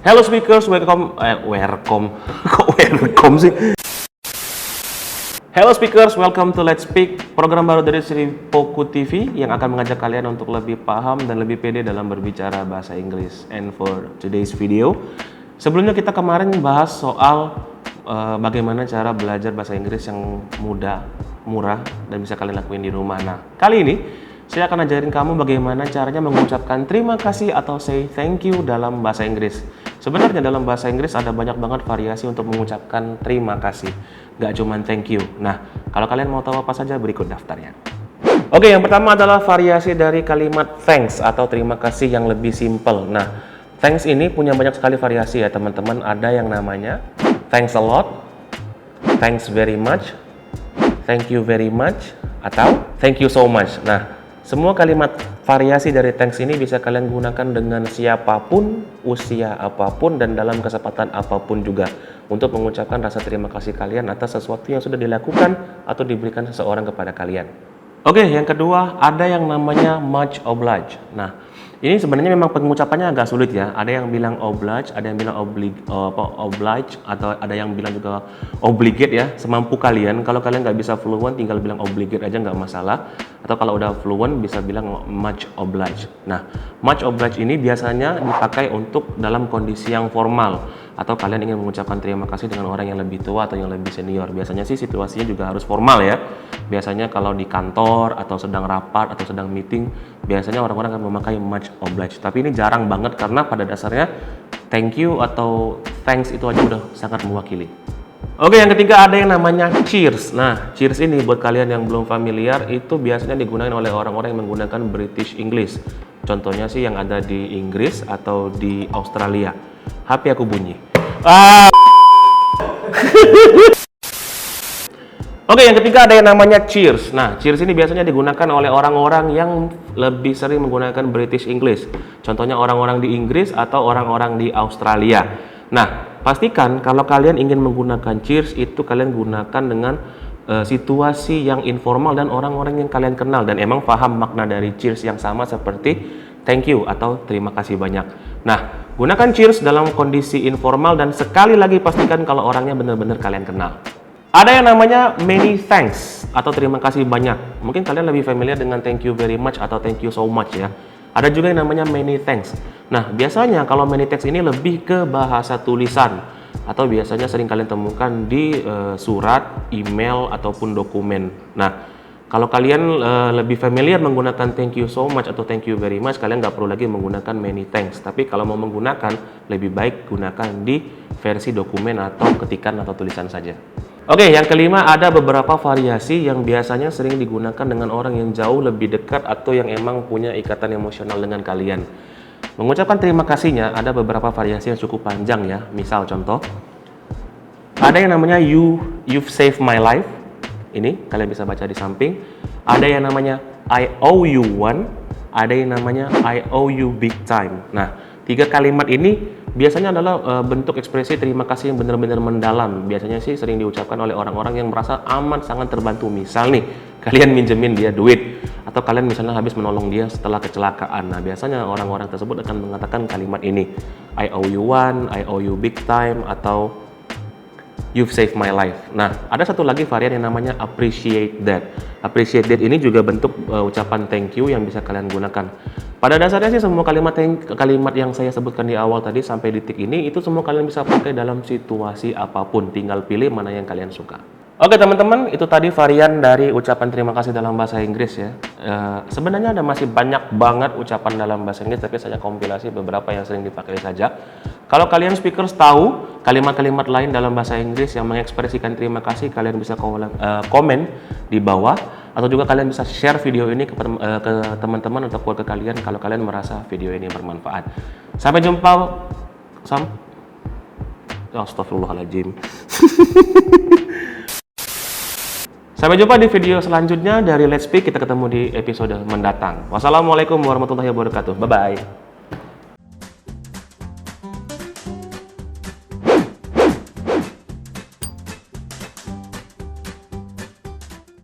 Hello speakers, welcome. Kok welcome sih? Hello speakers, welcome to Let's Speak, program baru dari Sri Poku TV yang akan mengajak kalian untuk lebih paham dan lebih pede dalam berbicara bahasa Inggris. And for today's video, sebelumnya kita kemarin bahas soal bagaimana cara belajar bahasa Inggris yang mudah, murah, dan bisa kalian lakuin di rumah. Nah, kali ini saya akan ajarin kamu bagaimana caranya mengucapkan terima kasih atau say thank you dalam bahasa Inggris. Sebenarnya dalam bahasa Inggris ada banyak banget variasi untuk mengucapkan terima kasih. Gak cuman thank you. Nah, kalau kalian mau tahu apa saja, berikut daftarnya. Oke, yang pertama adalah variasi dari kalimat thanks atau terima kasih yang lebih simple. Nah, thanks ini punya banyak sekali variasi ya teman-teman. Ada yang namanya thanks a lot, thanks very much, thank you very much, atau thank you so much. Nah, semua kalimat variasi dari thanks ini bisa kalian gunakan dengan siapapun, usia apapun, dan dalam kesempatan apapun juga untuk mengucapkan rasa terima kasih kalian atas sesuatu yang sudah dilakukan atau diberikan seseorang kepada kalian. Oke, yang kedua ada yang namanya much obliged. Nah, ini sebenarnya memang pengucapannya agak sulit ya. Ada yang bilang oblige, ada yang bilang oblige, atau ada yang bilang juga obligate ya. Semampu kalian. Kalau kalian nggak bisa fluent, tinggal bilang obligate aja nggak masalah. Atau kalau udah fluent bisa bilang much obliged. Nah, much obliged ini biasanya dipakai untuk dalam kondisi yang formal, atau kalian ingin mengucapkan terima kasih dengan orang yang lebih tua atau yang lebih senior. Biasanya sih situasinya juga harus formal ya. Biasanya kalau di kantor atau sedang rapat atau sedang meeting, biasanya orang-orang akan memakai much obliged. Tapi ini jarang banget karena pada dasarnya thank you atau thanks itu aja udah sangat mewakili. Oke, yang ketiga ada yang namanya cheers. Nah, cheers ini buat kalian yang belum familiar, itu biasanya digunakan oleh orang-orang yang menggunakan British English. Contohnya sih yang ada di Inggris atau di Australia. HP aku bunyi. Oke, yang ketiga ada yang namanya cheers. Nah, cheers ini biasanya digunakan oleh orang-orang yang lebih sering menggunakan British English. Contohnya orang-orang di Inggris atau orang-orang di Australia. Nah, pastikan kalau kalian ingin menggunakan cheers itu kalian gunakan dengan situasi yang informal dan orang-orang yang kalian kenal dan emang paham makna dari cheers yang sama seperti thank you atau terima kasih banyak. Nah, gunakan cheers dalam kondisi informal dan sekali lagi pastikan kalau orangnya benar-benar kalian kenal. Ada yang namanya many thanks atau terima kasih banyak. Mungkin kalian lebih familiar dengan thank you very much atau thank you so much ya. Ada juga yang namanya many thanks. Nah, biasanya kalau many thanks ini lebih ke bahasa tulisan atau biasanya sering kalian temukan di surat, email ataupun dokumen. Nah, kalau kalian lebih familiar menggunakan thank you so much atau thank you very much, kalian nggak perlu lagi menggunakan many thanks. Tapi kalau mau menggunakan, lebih baik gunakan di versi dokumen atau ketikan atau tulisan saja. Oke, yang kelima ada beberapa variasi yang biasanya sering digunakan dengan orang yang jauh lebih dekat atau yang emang punya ikatan emosional dengan kalian. Mengucapkan terima kasihnya ada beberapa variasi yang cukup panjang ya. Misal contoh, ada yang namanya you've saved my life. Ini kalian bisa baca di samping. Ada yang namanya I owe you one. Ada yang namanya I owe you big time. Nah, tiga kalimat ini biasanya adalah bentuk ekspresi terima kasih yang benar-benar mendalam. Biasanya sih sering diucapkan oleh orang-orang yang merasa aman, sangat terbantu. Misal nih, kalian minjemin dia duit atau kalian misalnya habis menolong dia setelah kecelakaan. Nah, biasanya orang-orang tersebut akan mengatakan kalimat ini. I owe you one, I owe you big time, atau you've saved my life. Nah, ada satu lagi varian yang namanya appreciate that. Appreciate that ini juga bentuk ucapan thank you yang bisa kalian gunakan. Pada dasarnya sih semua kalimat yang saya sebutkan di awal tadi sampai detik ini itu semua kalian bisa pakai dalam situasi apapun. Tinggal pilih mana yang kalian suka. Oke teman-teman, itu tadi varian dari ucapan terima kasih dalam bahasa Inggris ya. Sebenarnya ada masih banyak banget ucapan dalam bahasa Inggris, tapi saya kompilasi beberapa yang sering dipakai saja. Kalau kalian speakers tahu kalimat-kalimat lain dalam bahasa Inggris yang mengekspresikan terima kasih, kalian bisa komen di bawah. Atau juga kalian bisa share video ini ke teman-teman atau keluarga kalian kalau kalian merasa video ini bermanfaat. Sampai jumpa. Astagfirullahaladzim. Sampai jumpa di video selanjutnya dari Let's Speak. Kita ketemu di episode mendatang. Wassalamualaikum warahmatullahi wabarakatuh. Bye-bye.